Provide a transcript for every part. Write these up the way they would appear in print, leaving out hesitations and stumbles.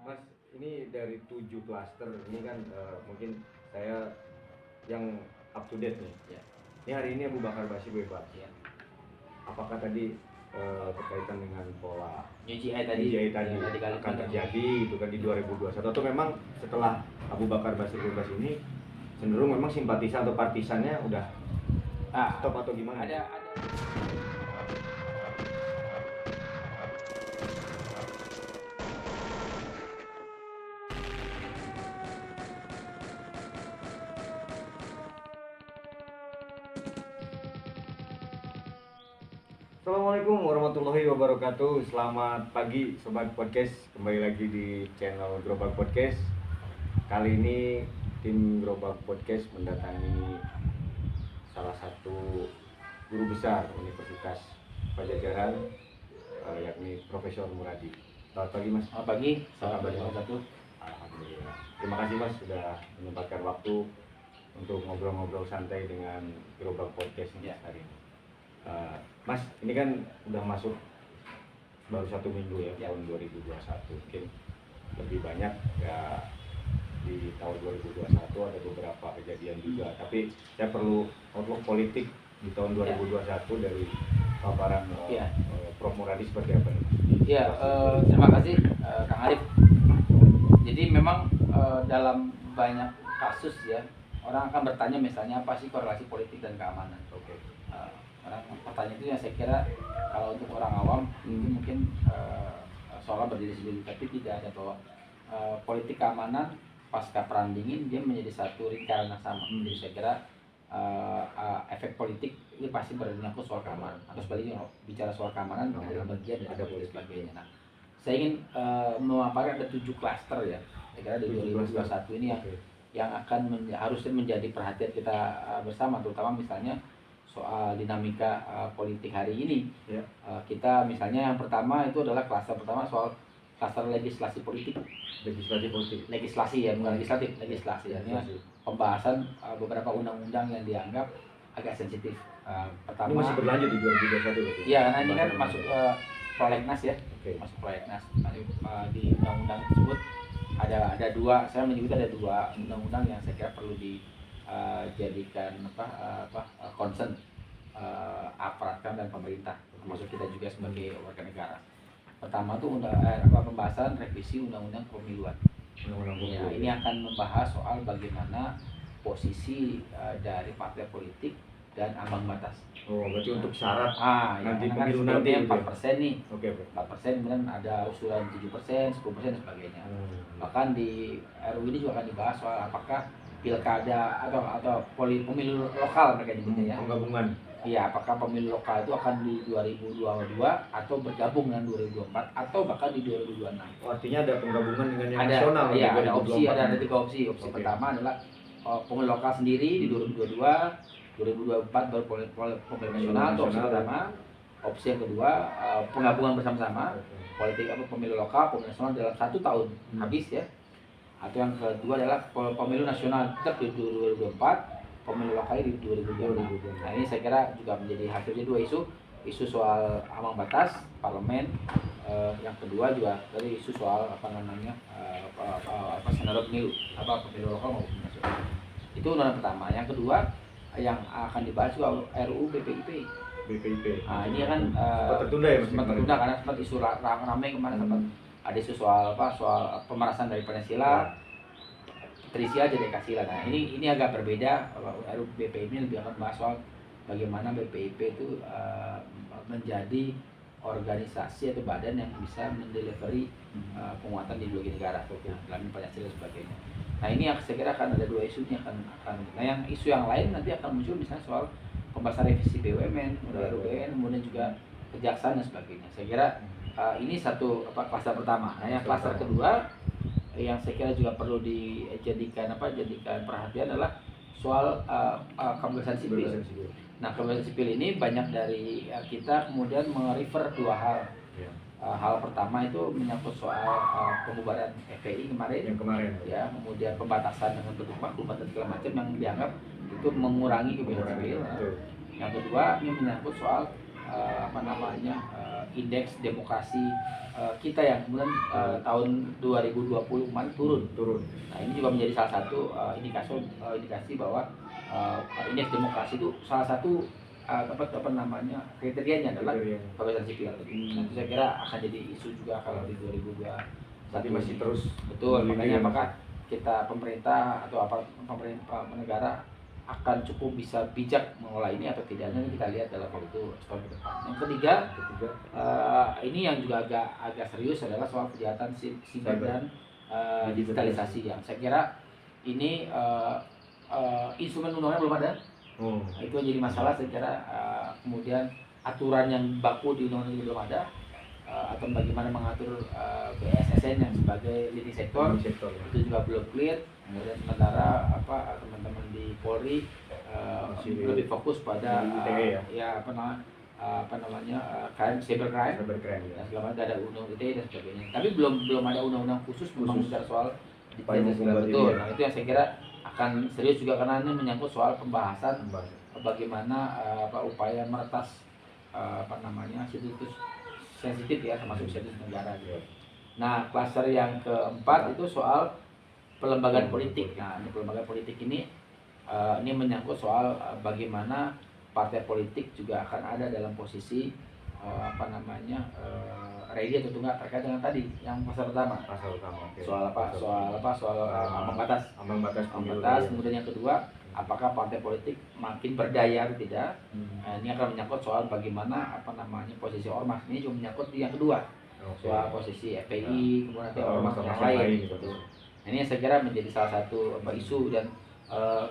Mas, ini dari 7 klaster ini kan mungkin saya yang up to date nih. Ya. Ini hari ini Abu Bakar Bashir bebas. Ya. Apakah tadi berkaitan dengan pola UGI tadi, akan terjadi itu kan di 2021 atau memang setelah Abu Bakar Bashir bebas ini cenderung memang simpatisan atau partisannya udah stop atau gimana? Ada. Assalamualaikum warahmatullahi wabarakatuh. Selamat pagi Sobat Podcast. Kembali lagi di channel Gerobak Podcast. Kali ini tim Gerobak Podcast mendatangi salah satu guru besar Universitas Pajajaran, yakni Profesor Muradi. Selamat pagi Mas. Selamat pagi. Selamat pagi. Alhamdulillah. Terima kasih Mas sudah menyempatkan waktu untuk ngobrol-ngobrol santai dengan Gerobak Podcast ini hari ini. Mas, ini kan udah masuk baru 1 minggu ya, tahun 2021. Mungkin lebih banyak ya di tahun 2021 ada beberapa kejadian juga. Tapi saya perlu outlook politik di tahun 2021 dari paparan Prof Muradi seperti apa nih? Ya, terima kasih Kang Arif. Jadi memang dalam banyak kasus ya orang akan bertanya misalnya apa sih korelasi politik dan keamanan. Oke. Orang pertanyaan itu yang saya kira kalau untuk orang awam itu mungkin seolah berdiri sendiri, tapi tidak ada bahwa politik keamanan pasca perang dingin dia menjadi satu lingkaran yang sama. Jadi saya kira efek politik ini pasti bermenyangkut soal keamanan. Atau sebaliknya bicara soal keamanan adalah bagian dari politik sebagainya. Nah, saya ingin memaparkan ada 7 klaster ya. Saya kira di 2021 ini yang akan harusnya menjadi perhatian kita bersama, terutama misalnya soal dinamika politik hari ini. Kita misalnya yang pertama itu adalah klaster pertama soal klaster legislasi politik. Legislasi ya, bukan legislasi. Artinya pembahasan beberapa undang-undang yang dianggap agak sensitif. Pertama ini masih berlanjut di 2021 berarti? Iya, karena ini kan masuk prolegnas ya. Masuk prolegnas. Di undang-undang tersebut ada dua, saya menyebut ada 2 undang-undang yang saya kira perlu dijadikan concern aparat dan pemerintah, termasuk kita juga sebagai warga negara. Pertama itu pembahasan revisi undang-undang pemiluan. Ya, ini akan membahas soal bagaimana posisi dari partai politik dan ambang batas. Berarti untuk syarat nanti ya, pemilu nanti 4% nih. 4%, kemudian ada usulan 7%, 10% dan sebagainya. Bahkan di RUU ini juga akan dibahas soal apakah pilkada atau pemilu lokal mereka nyebutnya ya. Penggabungan. Iya, apakah pemilu lokal itu akan di 2022 atau bergabung dengan 2024 atau bahkan di 2026. Artinya ada penggabungan dengan yang nasional. Iya, ada opsi, ada 3 opsi. Opsi pertama adalah pemilu lokal sendiri di 2022, 2024 baru pemilu nasional itu opsi pertama. Opsi yang kedua penggabungan bersama-sama politik pemilu lokal, pemilu nasional dalam 1 tahun habis ya. Atau yang kedua adalah pemilu nasional tetap di 2024, pemilu lokal di 2026. Nah, ini saya kira juga menjadi hasilnya 2 isu soal ambang batas parlemen, yang kedua juga dari isu soal skenario pemilu lokal maupun nasional. Itu undang pertama. Yang kedua yang akan dibahas juga RUU BPIP. Nah, ini kan sempat tertunda karena sempat isu ramai kemarin, sempat ada isu soal pemerasan dari Pancasila, terisi aja Pancasila. Nah, ini agak berbeda. RUU BPIP ini lebih akan bahas soal bagaimana BPIP itu menjadi organisasi atau badan yang bisa mendelivery penguatan ideologi negara, dalam Pancasila dan sebagainya. Nah, ini yang saya kira akan ada 2 isu ini akan. Nah, yang isu yang lain nanti akan muncul misalnya soal pembahasan revisi BUMN, RUPN, kemudian juga kejaksaan dan sebagainya. Saya kira ini satu klaster pertama. Nah, yang klaster kedua yang saya kira juga perlu dijadikan perhatian adalah soal kebebasan sipil. Nah, kebebasan sipil ini banyak dari kita kemudian merefer 2 hal. Hal pertama itu menyangkut soal pembubaran FPI kemarin. Ya, kemudian pembatasan dengan bentuk maklumat dan segala macam yang dianggap itu mengurangi kebebasan sipil. Yang kedua ini menyangkut soal indeks demokrasi kita yang kemudian tahun 2020 kemarin turun. Nah ini juga menjadi salah satu indikasi bahwa indeks demokrasi itu salah satu kriterianya adalah kebebasan sipil. Nah, itu saya kira akan jadi isu juga kalau di 2021. Tapi masih terus betul. Makanya apakah kita pemerintah atau pemerintah negara akan cukup bisa bijak mengelola ini atau tidak, nanti kita lihat dalam waktu setahun ke depan. Yang ketiga, ini yang juga agak serius adalah soal kejahatan siber dan digitalisasi, yang saya kira ini instrumen undang-undang belum ada. Itu jadi masalah saya kira. Kemudian aturan yang baku di undang-undang belum ada, atau bagaimana mengatur BSSN yang sebagai leading sektor itu juga belum clear. Kemudian sementara teman-teman di Polri lebih fokus pada cybercrime dan segala macam, ada undang ITE dan sebagainya. Tapi belum ada undang-undang khusus memang bicara soal betul. Nah itu yang saya kira akan serius juga, karena ini menyangkut soal pembahasan bagaimana upaya meretas situs sensitif ya, termasuk situs negara gitu. Nah, klaster yang keempat itu soal pelembagaan politik. Nah, ini pelembagaan politik ini menyangkut soal bagaimana partai politik juga akan ada dalam posisi ready atau enggak terkait dengan tadi yang pasal utama. Okay. Soal ambang batas. Kemudian yang kedua, apakah partai politik makin berdaya atau tidak? Ini akan menyangkut soal bagaimana posisi ormas. Ini juga menyangkut yang kedua. Soal posisi FPI, kemudian ormas yang lain gitu. Ini saya kira menjadi salah satu isu, dan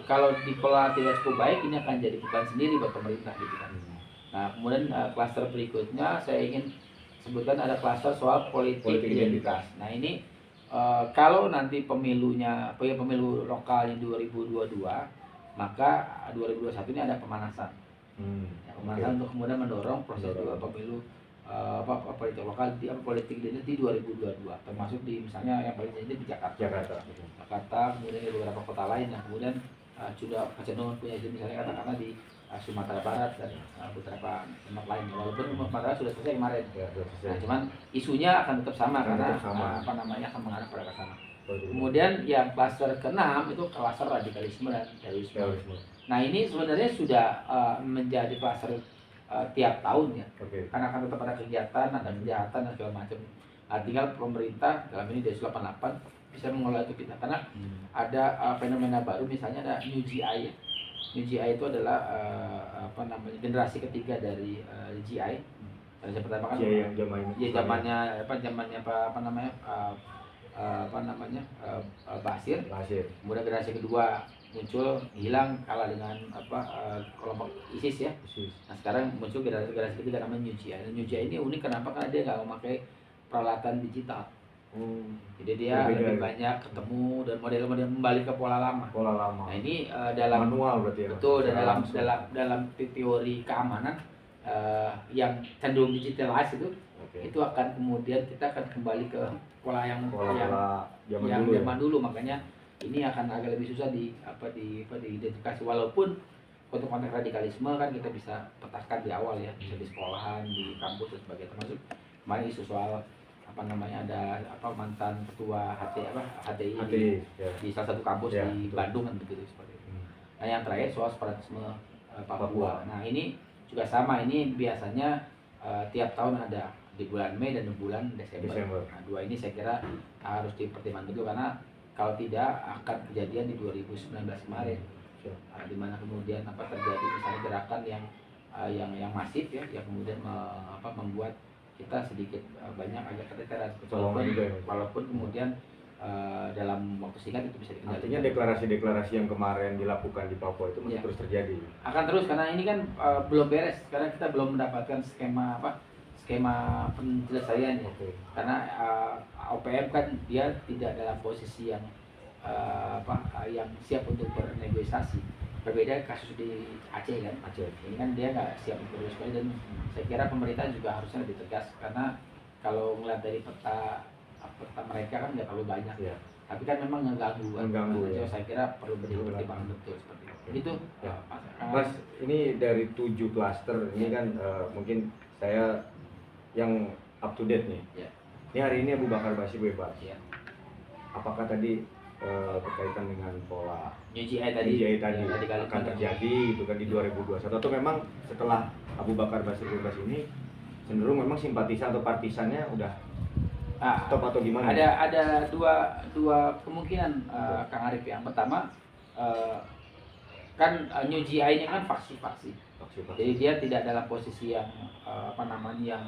kalau dikelola tidak cukup baik, ini akan jadi beban sendiri buat pemerintah gitu kan. Nah, kemudian klaster berikutnya saya ingin sebutkan ada klaster soal politik identitas. Nah, ini kalau nanti pemilu lokalnya 2022, maka 2021 ini ada pemanasan. Pemanasan untuk kemudian mendorong proses pemilu politik lokal politik identitas di 2022, termasuk di misalnya yang paling sensitif di Jakarta, kemudian di beberapa kota lain yang kemudian sudah kecenderungan punya izin, misalnya katakanlah di Sumatera Barat dan beberapa tempat lain. Walaupun Sumatera sudah selesai kemarin. Nah, cuman isunya akan tetap sama karena akan mengarah pada ke sana. Kemudian yang klaster ke-6 itu klaster radikalisme dan terorisme. Nah, ini sebenarnya sudah menjadi klaster tiap tahun ya. Karena akan tetap ada kegiatan, ada kejahatan dan segala macam. Nah, tinggal pemerintah dalam ini Densus 88 bisa mengelola itu kita, karena ada fenomena baru, misalnya ada New GI. New GI itu adalah generasi ketiga dari GI. Generasi pertama kan zamannya Basir. Kemudian generasi kedua muncul, hilang, kalah dengan kelompok ISIS ya. Nah, sekarang muncul generasi ketiga namanya New GI. New GI ini unik kenapa? Karena dia nggak memakai peralatan digital. Jadi dia lebih banyak ketemu dan model-model kembali ke pola lama. Nah, ini dalam manual berarti ya. Betul, dan dalam teori keamanan yang cenderung digitalized itu akan kemudian kita akan kembali ke pola yang zaman dulu. Makanya ini akan agak lebih susah diidentifikasi, walaupun untuk konteks radikalisme kan kita bisa petakan di awal ya, bisa di sekolahan, di kampus dan sebagainya. Termasuk kemarin isu soal ada mantan ketua HTI di salah satu kampus di Bandung kan begitu seperti itu. Nah, yang terakhir soal separatisme Papua. Nah, ini juga sama, ini biasanya tiap tahun ada di bulan Mei dan di bulan Desember. Nah, dua ini saya kira harus dipertimbangkan dulu, karena kalau tidak akan kejadian di 2019 kemarin, di mana kemudian terjadi misalnya gerakan yang masif ya, yang kemudian membuat kita sedikit banyak agak keteteran, walaupun kemudian dalam waktu singkat itu bisa dikendalikan. Artinya deklarasi-deklarasi yang kemarin dilakukan di Papua itu masih terus terjadi. Akan terus, karena ini kan belum beres, karena kita belum mendapatkan skema penyelesaiannya. Karena OPM kan dia tidak dalam posisi yang siap untuk bernegosiasi. Berbeda kasus di Aceh kan. Ini kan dia nggak siap untuk bernegosiasi, dan saya kira pemerintah juga harusnya lebih tegas, karena kalau melihat dari peta mereka kan nggak terlalu banyak ya. tapi kan memang mengganggu kan. Ya. Saya kira perlu pertimbangan betul seperti itu. Itu ya. Mas, ini dari 7 klaster ini kan mungkin saya yang up to date nih. Ya. Ini hari ini Abu Bakar Bashir bebas. Ya. Apakah tadi berkaitan dengan pola UGI tadi akan terjadi gitu kan di 2021 atau memang setelah Abu Bakar Bashir bebas ini cenderung memang simpatisan atau partisannya udah stop atau gimana? Ada dua kemungkinan Kang Arif. Yang pertama kan New GI ini kan faksi-faksi. Jadi dia tidak dalam posisi yang yang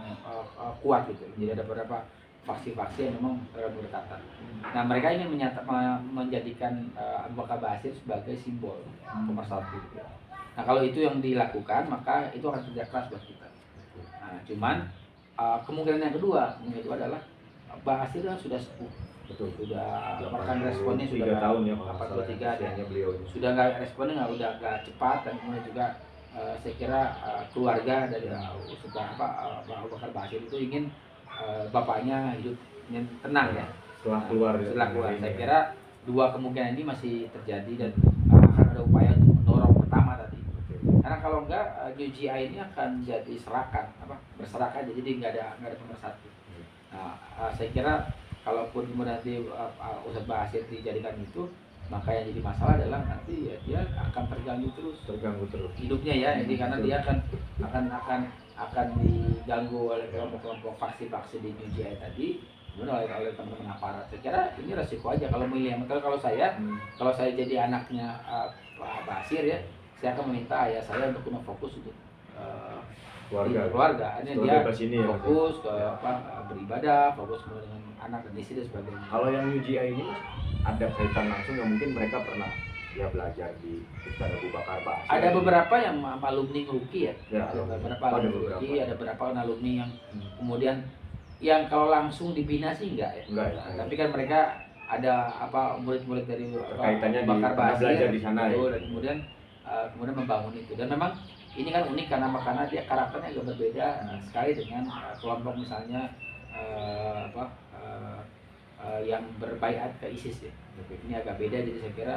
kuat gitu. Jadi ada beberapa faksi-faksi yang memang berdekatan. Nah, mereka ingin menjadikan Abu Bakar Bashir sebagai simbol pemersatu. Nah, kalau itu yang dilakukan, maka itu akan kerja keras buat kita. Nah, cuman kemungkinan yang kedua adalah Bashir kan sudah sepuh. Betul. Sudah bahkan responnya sudah 3 tahun ya, 43 beliau ini. Sudah nggak responnya nggak cepat, dan kemudian juga saya kira keluarga dari Abu Bakar Bashir itu ingin bapaknya hidup tenang ya. Setelah keluar. Saya kira dua kemungkinan ini masih terjadi, dan akan ada upaya untuk mendorong pertama tadi. Karena kalau enggak UGI ini akan jadi berserakan, jadi nggak ada pemersatu. Nah, saya kira kalaupun kemudian nanti Ustadz Bashir dijadikan itu, maka yang jadi masalah adalah nanti ya dia akan terganggu terus hidupnya ya. Jadi karena dia akan diganggu oleh kelompok-kelompok faksi-faksi di UGI tadi, kemudian oleh teman-teman aparat. Saya kira ini resiko aja kalau milih. Kalau saya jadi anaknya Pak Bashir ya, saya akan meminta ayah saya untuk fokus untuk keluarga. Ini dia fokus ke beribadah, fokus dengan anak dan istri dan sebagainya. Kalau yang UGI ini Mas, ada kaitan langsung yang mungkin mereka pernah ya belajar di Ustaz Abu Bakar Bashir. Ada beberapa yang alumni Nguruki ya. Ada beberapa alumni yang kemudian yang kalau langsung dibina sih enggak ya. Tapi kan mereka ada murid-murid dari kaitannya Bakar Bashir belajar di sana ya. Dan kemudian membangun itu. Dan memang ini kan unik karena dia karakternya agak berbeda sekali dengan kelompok misalnya yang berbaiat ke ISIS ya. Ini agak beda, jadi saya kira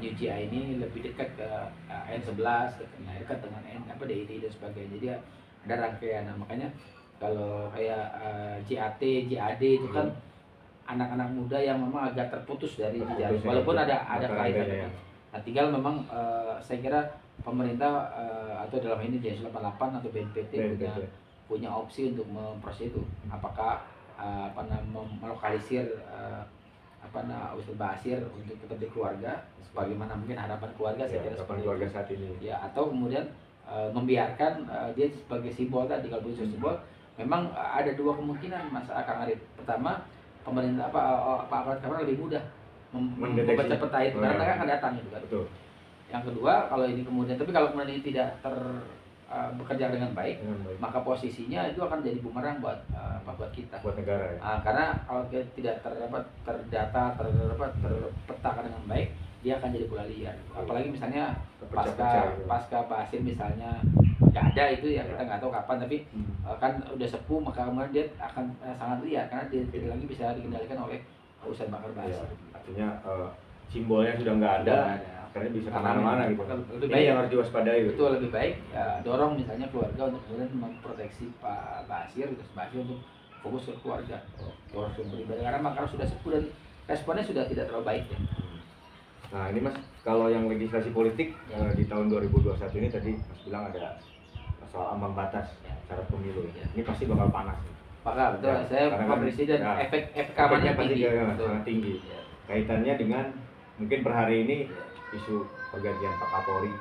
New GI ini lebih dekat ke N11, dekat dengan DID dan sebagainya. Jadi ada rangkaian. Nah, makanya kalau kayak JAT, JAD itu kan anak-anak muda yang memang agak terputus dari jejaring, walaupun ada kaitannya. Nah, tinggal memang saya kira pemerintah atau dalam ini Densus 88 atau BNPT punya opsi untuk memproses itu. Apakah melokalisir Ustadz Bashir untuk tetap di keluarga, sebagaimana mungkin harapan keluarga, saya kira seperti keluarga saat ini. Ya, atau kemudian membiarkan dia sebagai simbol tadi. Kalau itu simbol, memang ada dua kemungkinan Mas Kang Arif. Pertama, pemerintah Pak aparat keamanan lebih mudah membaca peta itu karena mereka akan datang gitu kan. Betul. Yang kedua, kalau ini kemudian, tapi kalau kemudian ini tidak bekerja dengan baik, maka posisinya itu akan jadi bumerang buat kita, buat negara ya? Karena kalau tidak terdata, terpetakan dengan baik, dia akan jadi bola liar. Apalagi misalnya pasca Bashir misalnya nggak ada itu ya, kita nggak tahu kapan, tapi kan udah sepuh, maka kemudian dia akan sangat liar karena dia tidak lagi bisa dikendalikan oleh Ustadz Bakar Bashir. Artinya simbolnya sudah nggak ada. Karena bisa kemana-mana gitu. Lebih baik yang harus diwaspadai. Betul, lebih baik ya, dorong misalnya keluarga untuk kemudian memproteksi Pak Bashir, untuk fokus ke keluarga, dorong beribadah karena sudah sepuh dan responnya sudah tidak terlalu baik ya. Nah ini Mas, kalau yang legislasi politik di tahun 2021 ini tadi Mas bilang ada soal ambang batas syarat pemilu. Ini pasti bakal panas. Bakal, betul. Saya prediksi dan efek kampanye pasti sangat tinggi. Kaitannya dengan mungkin per hari ini isu pergantian Pak Kapolri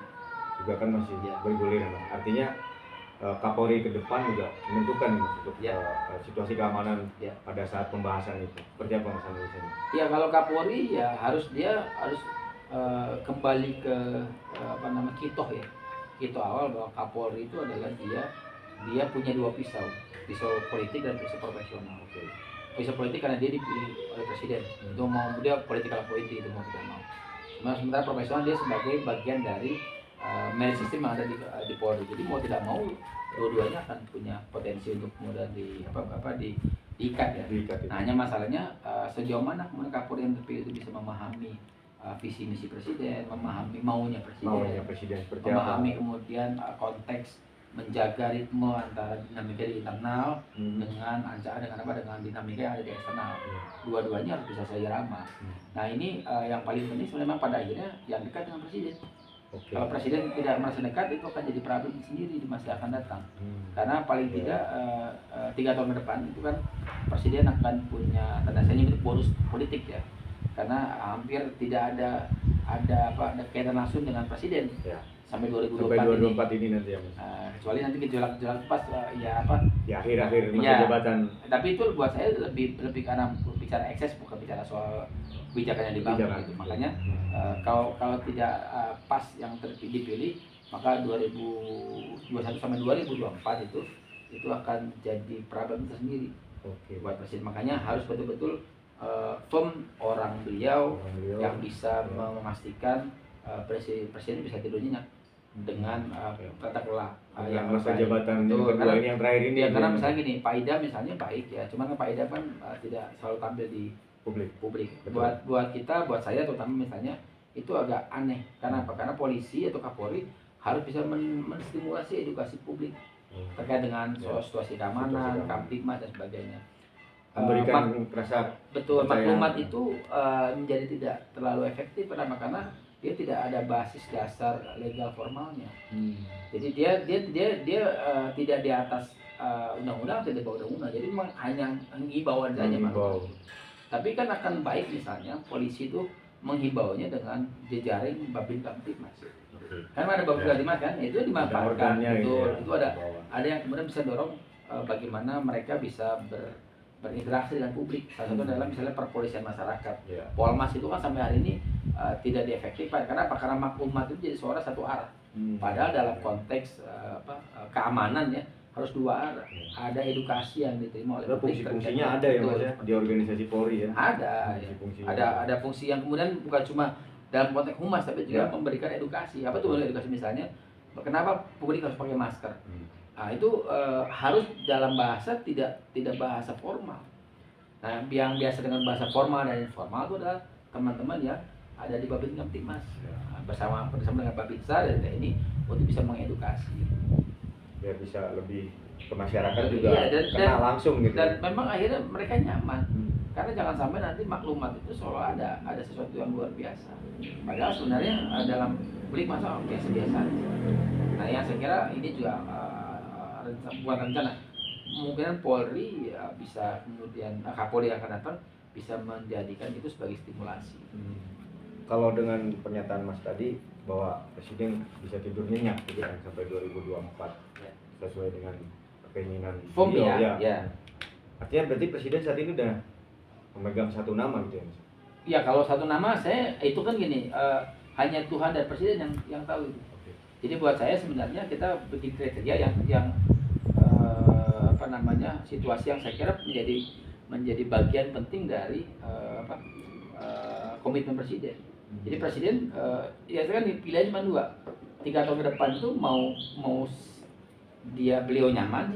juga kan masih bergulir Mas. Artinya Kapolri ke depan juga menentukan Mas untuk situasi keamanan pada saat pembahasan itu. Seperti apa Mas analisanya? Ya kalau Kapolri ya harus kembali ke kitoh ya. Kitoh awal bahwa Kapolri itu adalah dia punya dua pisau politik dan pisau profesional. Pisau politik karena dia dipilih oleh presiden. Itu mau dia politik itu mau tidak mau. Sementara profesional dia sebagai bagian dari management system yang ada di Polri. Jadi mau tidak mau dua-duanya akan punya potensi untuk kemudian diikat ya. Diikat itu. Nah, hanya masalahnya sejauh mana kemudian Kapolri yang terpilih itu bisa memahami visi misi presiden, memahami maunya presiden seperti memahami apa? kemudian konteks menjaga ritme antara dinamika di internal dengan dengan dinamika yang ada di eksternal. Dua-duanya harus bisa seirama. Nah, ini yang paling penting sebenarnya pada akhirnya yang dekat dengan presiden. Kalau presiden tidak merasa dekat, itu akan jadi problem sendiri di masa akan datang. Karena paling tidak 3 tahun ke depan itu kan presiden akan punya tanda saya nyebut bonus politik ya. Karena hampir tidak ada kaitan langsung dengan presiden sampai 2024 ini nanti ya, Mas. Kecuali nanti gejolak pas di akhir-akhir masa ya, jabatan. Tapi itu buat saya lebih karena bicara ekses, bukan bicara soal kebijakan yang dibangun gitu. Makanya kalau tidak pas yang dipilih, maka 2021 sampai 2024 itu akan jadi problem tersendiri buat presiden. Makanya harus betul-betul firm orang beliau yang bisa memastikan presiden bisa tidur nyenyak dengan tata kelola yang masa jabatan kedua ini yang terakhir ini. Ya, karena misalnya gini, Pak Ida misalnya baik ya, cuman Pak Ida kan tidak selalu tampil di publik. Buat kita, buat saya terutama misalnya itu agak aneh. Karena apa? Karena polisi atau Kapolri harus bisa menstimulasi edukasi publik terkait dengan situasi keamanan, Kamtibmas dan sebagainya. Memberikan rasa maklumat itu menjadi tidak terlalu efektif. Kenapa? Karena dia tidak ada basis dasar legal formalnya. Jadi dia tidak di atas undang-undang, tidak di bawah undang-undang. Jadi memang hanya himbauan saja. Tapi kan akan baik misalnya polisi itu menghibaunya dengan jejaring Babin Kamtibmas. Kan ada Babin Kamtibmas kan, itu dimanfaatkan. Itu ada yang kemudian bisa dorong bagaimana mereka bisa berinteraksi dengan publik. Salah satu adalah misalnya perpolisian masyarakat. Polmas itu kan sampai hari ini tidak diefektifkan. Karena apa? Karena maklumat itu jadi suara satu arah. Padahal dalam konteks keamanan ya harus dua arah. Ada edukasi yang diterima oleh publik. Fungsinya ada ya, Mas ya, di organisasi Polri ya. Ada fungsi yang kemudian bukan cuma dalam konteks humas, tapi juga memberikan edukasi. Apa tuh edukasi misalnya? Kenapa publik harus pakai masker? Nah, itu harus dalam bahasa tidak bahasa formal. Nah, yang biasa dengan bahasa formal dan informal itu adalah teman-teman yang ada di Babin Kamtibmas bersama dengan Babinsa dan TNI untuk bisa mengedukasi. Biar bisa lebih ke masyarakat juga kena langsung gitu. Dan memang akhirnya mereka nyaman. Karena jangan sampai nanti maklumat itu seolah ada sesuatu yang luar biasa. Padahal sebenarnya dalam publik masa biasa-biasa. Nah, yang saya kira ini juga bukan rencana. Mungkin Polri bisa kemudian Kapolri yang akan datang bisa menjadikan itu sebagai stimulasi. Kalau dengan pernyataan Mas tadi bahwa presiden bisa tidur nyenyak gitu kan sampai 2024 sesuai dengan keinginan beliau ya. Artinya berarti presiden saat ini udah memegang satu nama gitu ya, Mas? Ya, kalau satu nama saya itu kan gini, hanya Tuhan dan presiden yang tahu itu. Jadi buat saya sebenarnya kita bikin kriteria yang situasi yang saya kira menjadi bagian penting dari komitmen presiden. Jadi presiden ya kan pilihan cuma 2. 3 tahun ke depan itu mau beliau nyaman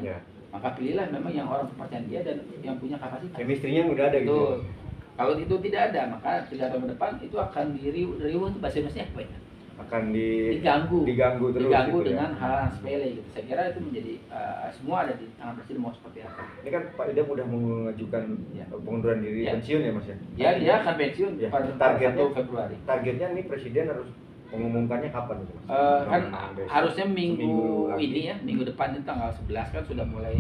maka pilihlah memang yang orang kepercayaan dia dan yang punya kapasitas. Chemistry-nya udah ada gitu. Kalau itu tidak ada, maka 3 tahun ke depan itu akan diriuh itu bahasa-bahasanya apa ya? Akan diganggu terus gitu ya? dengan hal sepele gitu. Saya kira itu menjadi semua ada di tangan presiden mau seperti apa. Ini kan Pak Idam udah mengajukan pengunduran diri pensiun ya, Mas ya? Ya, dia akan pensiun pada 1 Februari. Targetnya nih presiden harus mengumumkannya kapan itu, Mas? Kan harusnya minggu ini ya, minggu depan itu tanggal 11 kan sudah mulai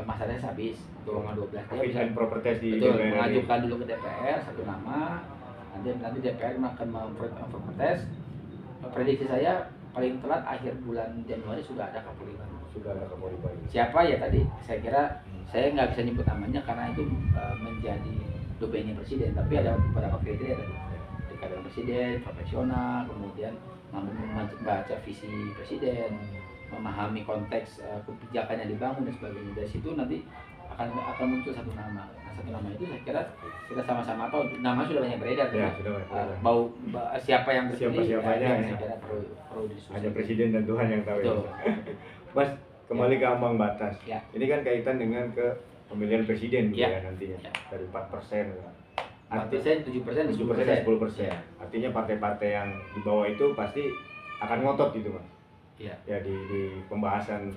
masanya habis golongan 12. Dia bisa proper test di DPR, mengajukan dulu ke DPR satu nama. Nanti DPR akan memprotes. Prediksi saya paling telat akhir bulan Januari sudah ada Kapolri baru. Siapa ya tadi? Saya kira saya nggak bisa nyebut namanya karena itu menjadi domainnya presiden. Tapi ada beberapa kriteria tadi. Dekat dengan presiden, profesional, kemudian mampu membaca visi presiden, memahami konteks kebijakan yang dibangun dan sebagainya. Dari situ nanti akan muncul satu nama. Nah, satu nama itu saya kira kita sama-sama tahu. Nama sudah banyak beredar. Ya, sudah banyak. Siapa yang terpilih? Siapa-siapanya saya kira perlu diskusi. Hanya presiden dan Tuhan yang tahu. Ya. Mas, kembali ke ambang batas. Ya. Ini kan kaitan dengan ke pemilihan presiden gitu Ya. ya nantinya Ya. dari 4%. 4%, 7%, 7%, 10%. Ya. Artinya partai-partai yang di bawah itu pasti akan ngotot gitu Mas. Ya. Ya di pembahasan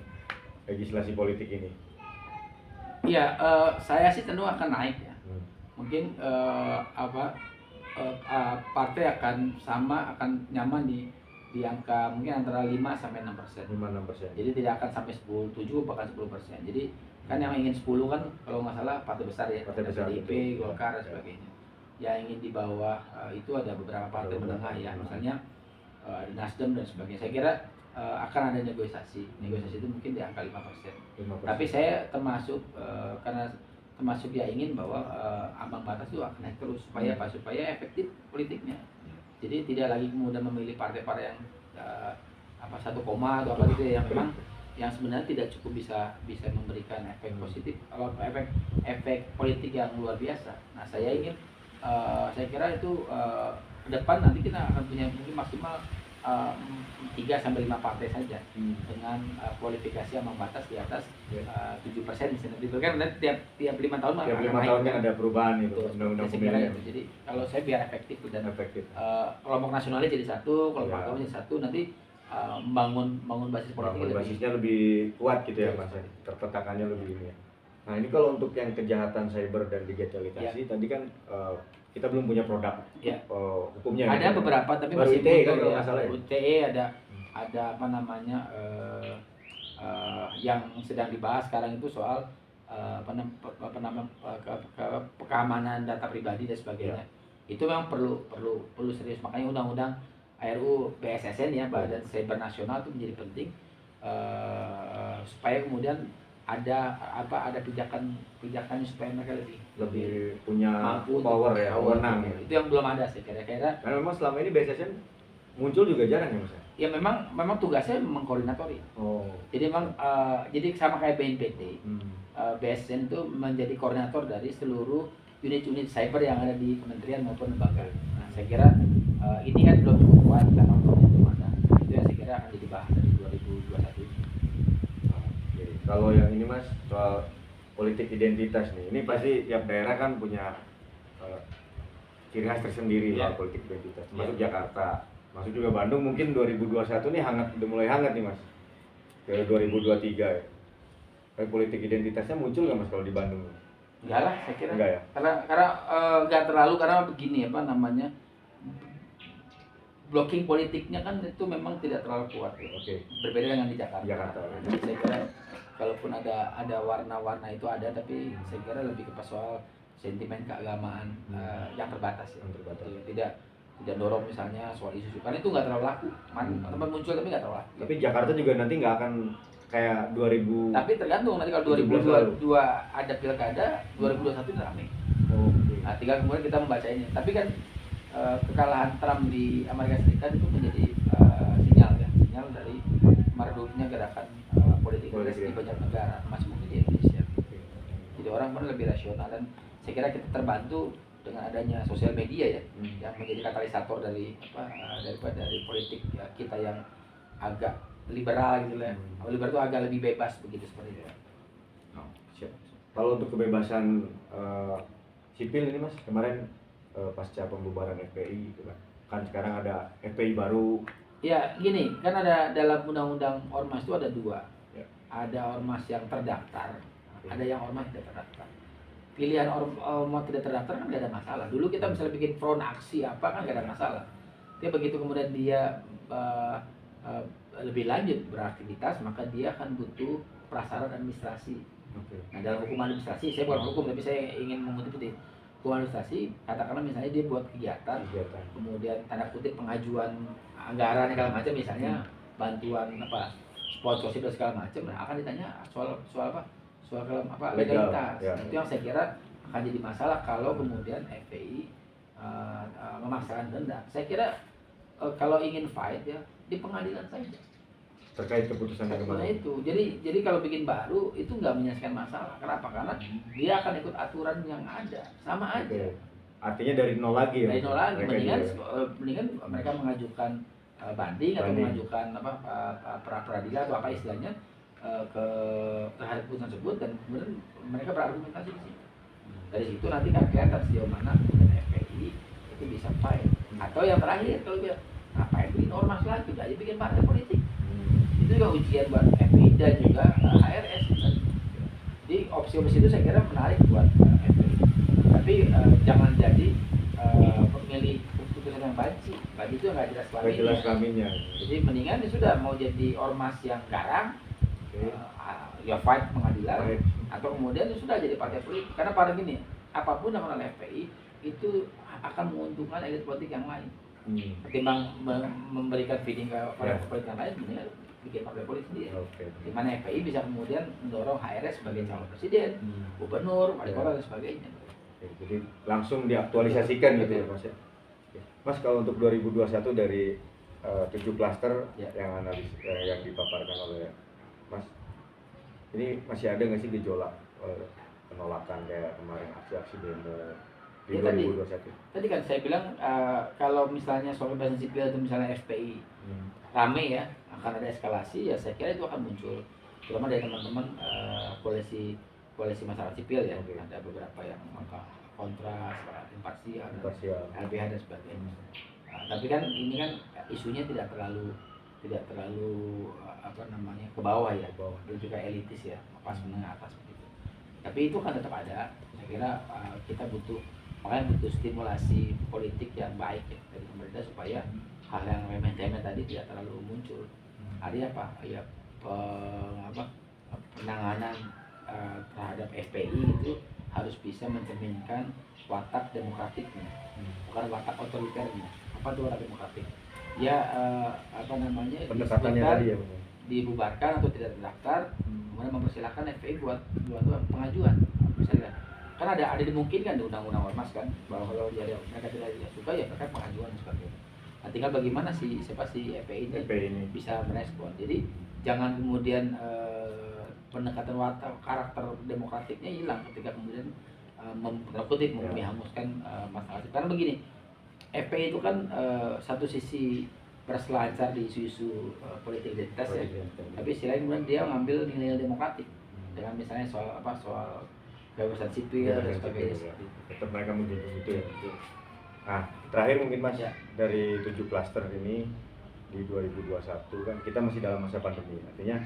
legislasi politik ini. Iya, saya sih tentu akan naik ya. Mungkin partai akan nyaman di angka mungkin antara 5 sampai 6%. 5-6%. Jadi tidak akan sampai 7 bahkan 10%. Jadi kan yang ingin 10 kan kalau nggak salah partai besar ya, Partai besar, PDIP, betul. Golkar dan sebagainya. Yang ingin di bawah itu ada beberapa partai menengah ya, misalnya ada Nasdem dan sebagainya. Saya kira akan ada negosiasi. Negosiasi itu mungkin di angka 5%. 5%. Tapi saya termasuk karena termasuk ya ingin bahwa ambang batas itu akan naik terus supaya efektif politiknya. Jadi tidak lagi kemudian memilih partai-partai yang 1 koma atau apa gitu ya, yang memang yang sebenarnya tidak cukup bisa memberikan efek positif atau efek politik yang luar biasa. Nah, saya kira itu ke depan nanti kita akan punya mungkin maksimal 3 sampai 5 partai saja dengan kualifikasi ambang batas di atas 7% misalnya. Itu kan nanti tiap 5 tahun tiap 5 tahun kan ada perubahan itu undang-undang pemilihan. Jadi kalau saya biar efektif dan efektif. Kelompok nasionalnya jadi satu, kelompok agama jadi satu, nanti membangun basis politik basisnya lebih kuat gitu ya Mas. Terpetakannya lebih ini ya. Nah, ini kalau untuk yang kejahatan cyber dan digitalisasi tadi kan kita belum punya produk hukumnya. Ada gitu. beberapa tapi baru masih ITE kan belum kalau nggak salah ya. ITE ada apa namanya yang sedang dibahas sekarang itu soal keamanan data pribadi dan sebagainya. Itu memang perlu serius, makanya undang-undang RUU BSSN ya, Badan Cyber Nasional itu menjadi penting supaya kemudian ada pijakan supaya mereka lebih punya mampu power ya, wewenang ya. Itu yang belum ada sih kira-kira. Karena memang selama ini BSSN muncul juga jarang ya Mas. Ya memang tugasnya mengkoordinatori. Jadi memang jadi sama kayak BNPT. BSSN itu menjadi koordinator dari seluruh unit-unit cyber yang ada di kementerian maupun lembaga. Nah, saya kira ini kan belum cukup kuat karena untuknya belum ada. Itu yang saya kira akan jadi bahasan di 2021 ini. Kalau yang ini Mas, soal politik identitas nih, ini pasti tiap daerah kan punya ciri khas tersendiri soal politik identitas. Masuk Jakarta, masuk juga Bandung, mungkin 2021 nih udah mulai hangat nih Mas. Ke 2023 ya. Kayak politik identitasnya muncul nggak Mas kalau di Bandung? Enggak lah, saya kira. Enggak ya? Karena enggak terlalu, karena begini blocking politiknya kan itu memang tidak terlalu kuat ya. Berbeda dengan di Jakarta. Jadi saya kira kalaupun ada warna-warna itu ada, tapi saya kira lebih ke soal sentimen keagamaan yang terbatas ya. Tidak dorong misalnya soal isu karena itu nggak terlalu laku. Tempat muncul tapi nggak terlalu laku. Tapi Jakarta juga nanti nggak akan kayak 2000. Tapi tergantung nanti kalau 2022 ada pilkada, 2021 itu ramai. Nah, tinggal kemudian kita membaca ini. Tapi kan kekalahan Trump di Amerika Serikat itu menjadi sinyal dari meredupnya gerakan politik di banyak negara, termasuk mungkin di Indonesia. Jadi orang pun lebih rasional, dan saya kira kita terbantu dengan adanya sosial media ya, yang menjadi katalisator dari politik ya, kita yang agak liberal gitu lah. Liberal itu agak lebih bebas begitu seperti itu. Siap. Kalau untuk kebebasan sipil ini Mas, kemarin pasca pembubaran FPI gitu kan sekarang ada FPI baru. Ya gini, kan ada dalam undang-undang ormas itu ada dua ya. Ada ormas yang terdaftar, ada yang ormas tidak terdaftar. Pilihan ormas tidak terdaftar kan tidak ada masalah. Dulu kita misalnya bikin front aksi apa kan tidak ada masalah. Tapi begitu kemudian dia lebih lanjut beraktivitas, maka dia akan butuh prasyarat administrasi. Nah, dalam hukum administrasi, saya bukan hukum tapi saya ingin mengutip itu. Hukum administrasi, katakanlah misalnya dia buat kegiatan. Kemudian tanda kutip pengajuan anggaran segala macam, misalnya bantuan sponsorship dan segala macam, nah akan ditanya soal legalitas. Itu yang saya kira akan jadi masalah kalau kemudian FPI memaksakan kehendak. Saya kira kalau ingin fight ya di pengadilan saja terkait keputusan yang kemarin itu. Jadi kalau bikin baru itu nggak menyelesaikan masalah. Kenapa? Karena dia akan ikut aturan yang ada, sama aja. Artinya dari nol lagi ya. Dari nol lagi. Mendingan mereka mengajukan banding atau mengajukan pra peradilan atau apa istilahnya, ke terhadap keputusan tersebut, dan kemudian mereka berargumentasi di situ. Dari situ nanti kan kelihatan sejauh mana kemudian FPI itu bisa fight. Atau yang terakhir, kalau dia ngapain bikin ormas lagi, jadi bikin partai politik. Itu juga ujian buat FPI dan juga HRS. Jadi opsi-opsi itu saya kira menarik buat FPI. Tapi jangan jadi pemilih keputusan yang banci itu nggak jelas kelaminnya. Jadi mendingan sudah mau jadi ormas yang garang, ya fight pengadilan, atau kemudian sudah jadi partai politik. Karena pada gini, apapun yang oleh FPI itu akan menguntungkan elit politik yang lain. Ketimbang memberikan feeding ke partai politik yang lain, mendingan bikin partai politik sendiri. Di mana FPI bisa kemudian mendorong HRS sebagai calon presiden, gubernur, wali kota dan sebagainya. Jadi langsung diaktualisasikan gitu ya Mas ya. Mas, kalau untuk 2021 dari 7 klaster yang yang dipaparkan oleh Mas, ini masih ada nggak sih gejolak penolakan kayak kemarin aksi-aksi demo di 2021? Tadi kan saya bilang kalau misalnya soal kebebasan sipil itu misalnya FPI rame ya, akan ada eskalasi, ya saya kira itu akan muncul, terutama dari teman-teman koalisi masyarakat sipil ya. Ada beberapa yang kontra, imparsial, LBH dan sebagainya. Tapi kan ini kan isunya tidak terlalu apa namanya ke bawah ya, dan juga elitis ya, pas menengah atas begitu. Tapi itu kan tetap ada. Saya kira kita makanya butuh stimulasi politik yang baik ya dari pemerintah supaya hal yang remeh-temeh tadi tidak terlalu muncul. Artinya apa? Ya penanganan terhadap FPI itu harus bisa mencerminkan watak demokratiknya, bukan watak otoriternya. Apa itu watak demokratik? Ya pendekatannya tadi ya, dibubarkan atau tidak terdaftar, kemudian mempersilahkan FPI buat pengajuan. Misalnya, kan ada dimungkinkan di undang-undang ormas kan, bahwa kalau mereka tidak suka ya mereka pengajuan dan sebagainya. Nah, tinggal bagaimana siapa FPI ini bisa merespon. Jadi jangan kemudian pendekatan watak karakter demokratiknya hilang ketika kemudian menghanguskan masalah. Karena begini, FPI itu kan satu sisi berselancar di isu-isu politik identitas ya, tapi sisi lain kemudian dia mengambil nilai demokratik dengan misalnya soal kebebasan sipil dan sebagainya. Tetap mereka menjunjung itu ya. Nah, terakhir mungkin Mas, dari 7 klaster ini di 2021 kan kita masih dalam masa pandemi, artinya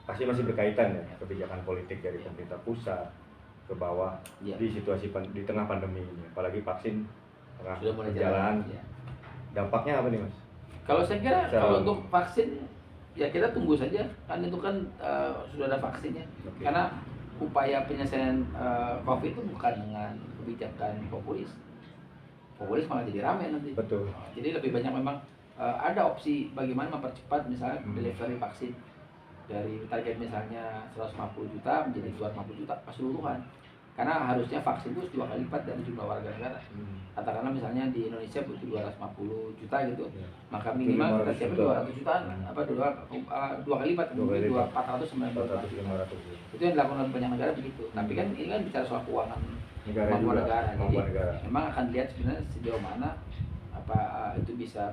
pasti masih berkaitan ya kebijakan politik dari pemerintah pusat ke bawah di situasi di tengah pandemi ini, apalagi vaksin tengah berjalan. Dampaknya apa nih Mas? Kalau saya kira kalau untuk vaksin ya kita tunggu saja, kan itu kan sudah ada vaksinnya. Karena upaya penyelesaian COVID itu bukan dengan kebijakan populis malah jadi ramai nanti. Betul. Jadi lebih banyak memang ada opsi bagaimana mempercepat misalnya delivery vaksin dari target misalnya 150 juta menjadi 250 juta keseluruhan. Karena harusnya vaksin itu 2 kali lipat dari jumlah warga negara. Katakanlah misalnya di Indonesia butuh 250 juta gitu, maka minimal kita siapkan 200 jutaan, dua kali lipat, mungkin 400 sampai 500. Itu yang dilakukan oleh banyak negara begitu. Tapi kan ini kan bicara soal keuangan kemampuan negara. Jadi memang akan lihat sebenarnya sejauh mana itu bisa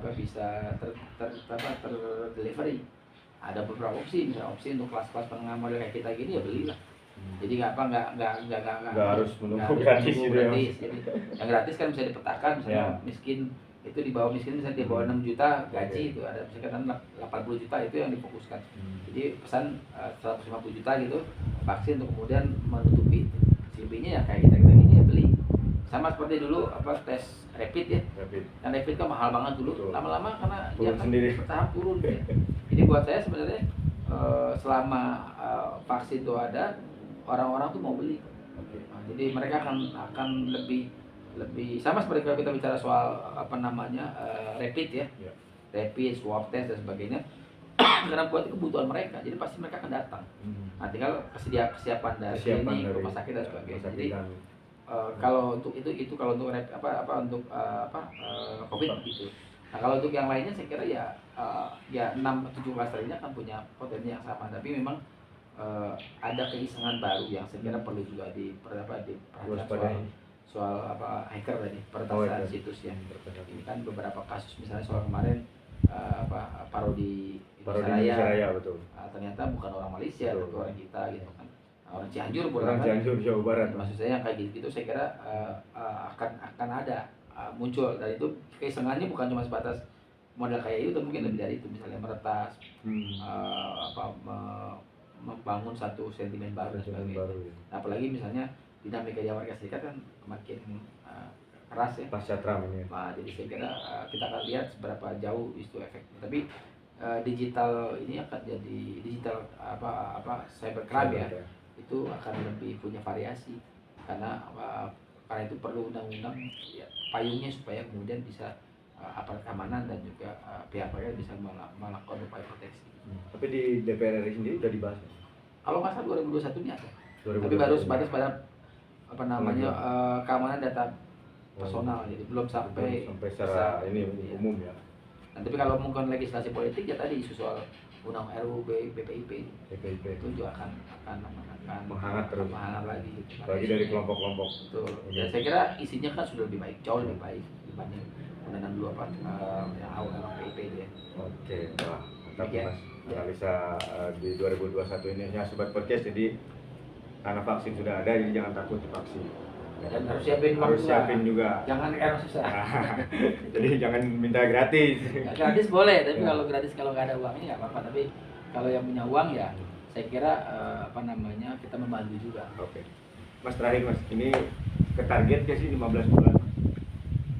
terdelivery. Ada beberapa opsi, misalnya opsi untuk kelas-kelas penengah model kayak kita gini ya belilah. Jadi nggak harus menunggu gratis gitu ya. Jadi yang gratis kan bisa dipetakan, misalnya miskin itu di bawah miskin misalnya di bawah 6 juta gaji itu ada misalkan 80 juta itu yang difokuskan. Jadi pesan 150 juta gitu vaksin untuk kemudian menutupi itu. Selebihnya ya kayak kita ini ya beli. Sama seperti dulu tes rapid ya. Yang rapid kan mahal banget dulu. Lama-lama karena dia kan bertahap turun ya. Jadi buat saya sebenarnya selama vaksin itu ada, orang-orang tuh mau beli. Nah, jadi mereka akan lebih sama seperti kalau kita bicara soal rapid ya. Rapid, swab test dan sebagainya. Karena buat kebutuhan mereka, jadi pasti mereka akan datang. Nah, tinggal kesiapan dari rumah sakit dan sebagainya. Jadi kalau untuk itu kalau untuk COVID gitu. Nah, kalau untuk yang lainnya saya kira ya 6-7 klaster ini akan punya potensi yang sama, tapi memang ada keisengan baru yang saya kira perlu juga diperhatikan soal hacker tadi, peretasan situs yang ini kan beberapa kasus misalnya soal kemarin parodi Indonesia Raya, betul. Ternyata bukan orang Malaysia, tapi orang kita gitu kan. Orang Cianjur, orang Cianjur, Jawa Barat. Maksud saya yang kayak gitu saya kira akan ada muncul, dan itu keisengannya bukan cuma sebatas model kayak itu, mungkin lebih dari itu, misalnya meretas, membangun satu sentimen baru dan sebagainya. Nah, apalagi misalnya dinamika di Amerika Serikat kan makin keras ya pasca Trump ini. Nah, jadi saya kira kita akan lihat seberapa jauh itu efeknya. Tapi digital ini akan jadi digital cybercrime ya, itu akan lebih punya variasi karena itu perlu undang-undang ya, payungnya supaya kemudian bisa aparat keamanan dan juga pihak-pihak bisa melakukan upaya proteksi. Tapi di DPR RI sendiri sudah dibahas. Kalau nggak salah 2021 ini ada. Tapi baru sebatas pada keamanan data personal, jadi belum sampai secara ini umum ya. Nah, tapi kalau mungkin legislasi politik ya tadi isu soal undang RUU BPIP itu juga akan menghangat terus, menghangat lagi. Bagi dari kelompok-kelompok. Betul. Ya, saya kira isinya kan sudah lebih baik, jauh lebih baik dibanding undang-undang dulu yang awal PIP itu ya. Oke, wah mantap Mas. Analisa di 2021 ini ya sobat podcast, jadi karena vaksin sudah ada, jadi jangan takut divaksin. Dan harus siapin juga. Jangan susah. Jadi jangan minta gratis. Gratis boleh, tapi kalau gratis kalau nggak ada uangnya nggak apa-apa. Tapi kalau yang punya uang ya, saya kira kita membantu juga. Oke. Mas, terakhir Mas, ini ke target ya sih 15 bulan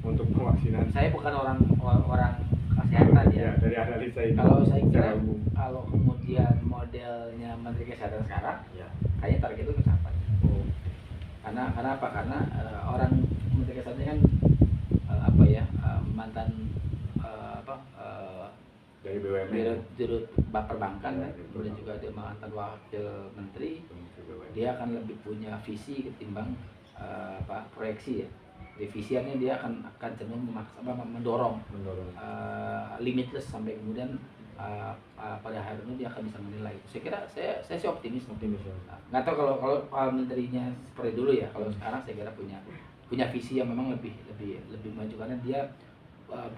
untuk pevaksinasi. Saya bukan orang kesehatan ya. Dari analisa itu. Kalau saya kira kalau kemudian modelnya Menteri Kesehatan sekarang, ya kayaknya target itu tercapai. Karena apa? Karena orang Menteri Kesehatan kan mantan dari BUMN, dirut perbankan kan, kemudian juga dia mantan wakil menteri, dia akan lebih punya visi ketimbang proyeksi ya. Divisiannya dia akan cenderung mendorong limitless sampai kemudian pada akhirnya dia akan bisa menilai. Saya kira saya sih optimis. Nggak tahu kalau menterinya seperti dulu ya. Kalau sekarang saya kira punya visi yang memang lebih maju, karena dia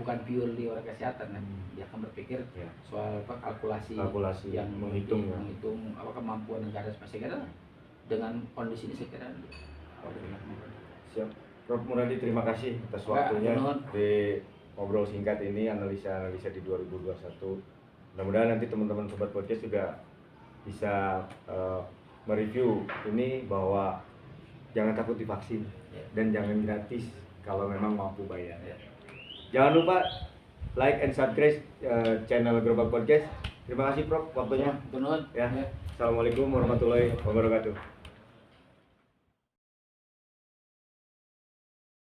bukan purely orang kesehatan kan. Dia akan berpikir soal kalkulasi yang menghitung kemampuan negara. Saya kira dengan kondisi ini saya kira siap. Prof. Muradi, terima kasih atas waktunya di ngobrol singkat ini, analisa di 2021. Mudah-mudahan nanti teman-teman sobat podcast juga bisa mereview ini, bahwa jangan takut divaksin dan jangan gratis kalau memang mampu bayar. Jangan lupa like and subscribe channel Gerobak Podcast. Terima kasih Prof waktunya. Ya. Assalamualaikum warahmatullahi wabarakatuh.